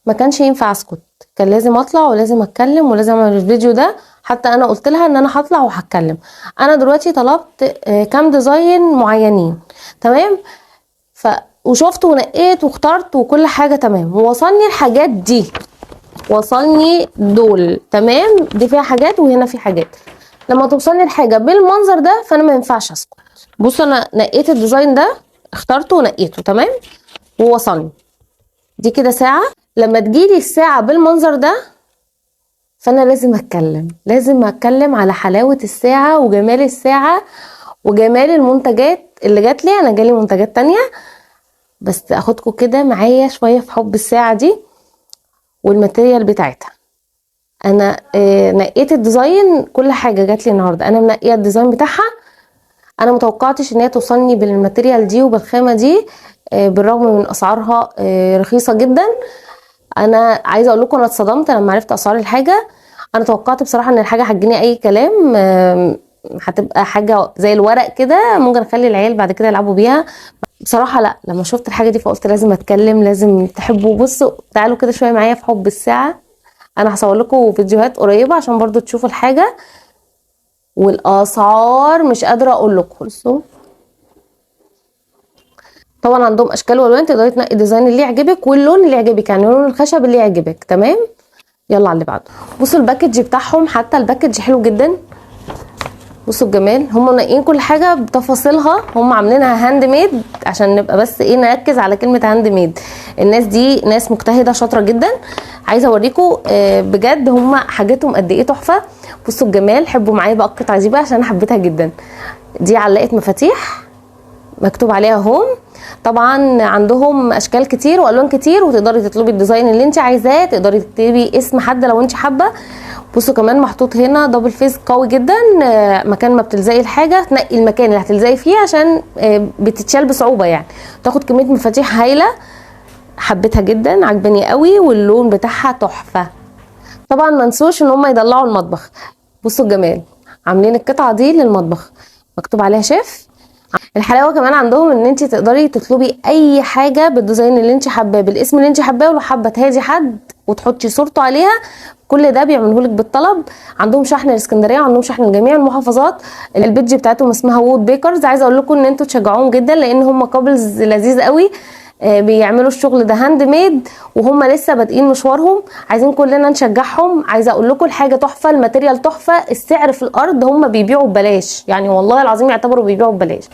ما كانش ينفع اسكت، كان لازم اطلع ولازم اتكلم ولازم اعمل الفيديو ده. حتى انا قلت لها ان انا هطلع وهتكلم. انا دلوقتي طلبت كام ديزاين معينين، تمام؟ وشفت ونقيت واخترت وكل حاجه تمام، ووصلني الحاجات دي، وصلني دول تمام، دي فيها حاجات وهنا في حاجات. لما توصلني الحاجه بالمنظر ده فانا ما ينفعش اسكت. بص انا نقيت الديزاين ده، اخترته ونقيته تمام ووصلني. دي كده ساعه، لما تجيلي الساعه بالمنظر ده فانا لازم اتكلم على حلاوه الساعه وجمال الساعه وجمال المنتجات اللي جات لي. انا جالي منتجات تانية بس اخدكم كده معايا شويه في حب الساعه دي والماتيريال بتاعتها. انا نقيت الديزاين، كل حاجه جات لي النهارده انا منقيه الديزاين بتاعها. انا متوقعتش ان هي توصلني بالماتيريال دي وبالخامه دي، بالرغم من اسعارها رخيصه جدا. انا عايزه اقول لكم انا اتصدمت لما عرفت اسعار الحاجه. انا توقعت بصراحه ان الحاجه هتجيني اي كلام، هتبقى حاجه زي الورق كده ممكن اخلي العيال بعد كده يلعبوا بيها. بصراحه لا، لما شفت الحاجه دي فقلت لازم اتكلم، لازم تحبوا. بصوا تعالوا كده شويه معايا في حب الساعه. انا هصور لكم فيديوهات قريبه عشان برضو تشوفوا الحاجه والاسعار، مش قادره اقول لكم. بصوا طبعا عندهم اشكال والوان، تقدري تنقي الديزاين اللي يعجبك واللون اللي يعجبك، يعني لون الخشب اللي يعجبك تمام. يلا على اللي بعده. بصوا الباكج بتاعهم، حتى الباكج حلو جدا. بصوا الجمال، هم منقين كل حاجه بتفاصيلها، هم عاملينها هاند ميد عشان نبقى بس ايه نركز على كلمه هاند ميد. الناس دي ناس مجتهده شاطره جدا. عايزه اوريكم بجد هم حاجاتهم قد ايه تحفه. بصوا الجمال، حبوا معايا بقى قطعه عجيبه عشان انا حبيتها جدا. دي علقه مفاتيح مكتوب عليها هوم. طبعا عندهم اشكال كتير والوان كتير، وتقدري تطلبي الديزاين اللي انت عايزاه، تقدري تكتبي اسم حد لو انت حابه. بصوا كمان محطوط هنا دبل فيس قوي جدا، مكان ما بتلزقي الحاجه تنقي المكان اللي هتلزقي فيه عشان بتتشال بصعوبه، يعني تاخد كميه مفاتيح هايله. حبيتها جدا، عجباني قوي، واللون بتاعها تحفه. طبعا ما نسوش ان هم يدلعوا المطبخ. بصوا الجمال، عاملين القطعه دي للمطبخ مكتوب عليها شيف. الحلاوه كمان عندهم ان انت تقدري تطلبي اي حاجه بالديزاين اللي انت حباه بالاسم اللي انت حباه، ولو حابه تهادي حد وتحطي صورته عليها كل ده بيعملوه لك بالطلب. عندهم شحن الاسكندريه وعندهم شحن لجميع المحافظات. البيدج بتاعتهم اسمها وود بيكرز. عايزه اقول لكم ان انتوا تشجعوهم جدا لان هم كابلز لذيذ قوي، بيعملوا الشغل ده هاند ميد وهم لسه بادئين مشوارهم. عايزين كلنا نشجعهم. عايزه اقول لكم الحاجه تحفه، الماتيريال تحفه، السعر في الارض، هم بيبيعوا ببلاش، يعني والله العظيم يعتبروا بيبيعوا ببلاش.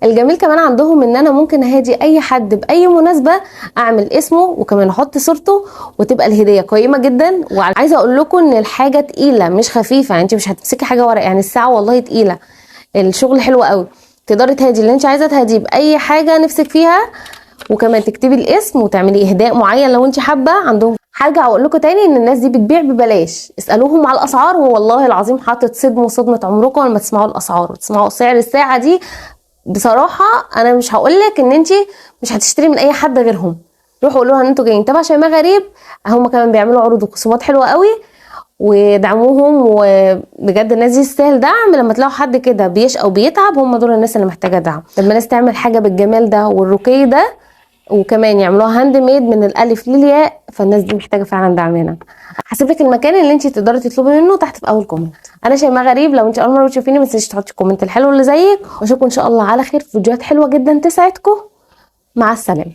الجميل كمان عندهم ان انا ممكن اهادي اي حد باي مناسبه، اعمل اسمه وكمان احط صورته وتبقى الهديه قيمه جدا. وعايزه اقول لكم ان الحاجه تقيله مش خفيفه، يعني انت مش هتمسكي حاجه ورق، يعني الساعه والله تقيله. الشغل حلو قوي، تقدري تهدي اللي انت عايزه تهديه باي حاجه نفسك فيها، وكمان تكتبي الاسم وتعملي اهداء معين لو انت حابه. عندهم حاجه اقول لكم تاني، ان الناس دي بتبيع ببلاش، اسالوهم على الاسعار والله العظيم هتتصدموا صدمه عمركم لما تسمعوا الاسعار وتسمعوا سعر الساعه دي. بصراحه انا مش هقولك ان انت مش هتشتري من اي حد غيرهم. روحوا قولوا ان انتوا جايين تبع شيماء غريب، هم كمان بيعملوا عروض وخصومات حلوه قوي، ودعموهم. وبجد الناس دي تستاهل دعم. لما تلاقوا حد كده بيشقى وبيتعب هم دول الناس اللي محتاجه دعم. لما الناس تعمل حاجه بالجمال ده والرقي ده وكمان يعملوها هاند ميد من الالف للياء، فالناس دي محتاجه فعلا دعمنا. هسيب لك المكان اللي انت تقدري تطلبي منه تحت في اول كومنت. انا شيماء غريب، لو انت اول مره بتشوفيني ما تنسيش تحطي الكومنت الحلو اللي زيك، واشوفكم ان شاء الله على خير في فيديوهات حلوه جدا تسعدكم. مع السلامه.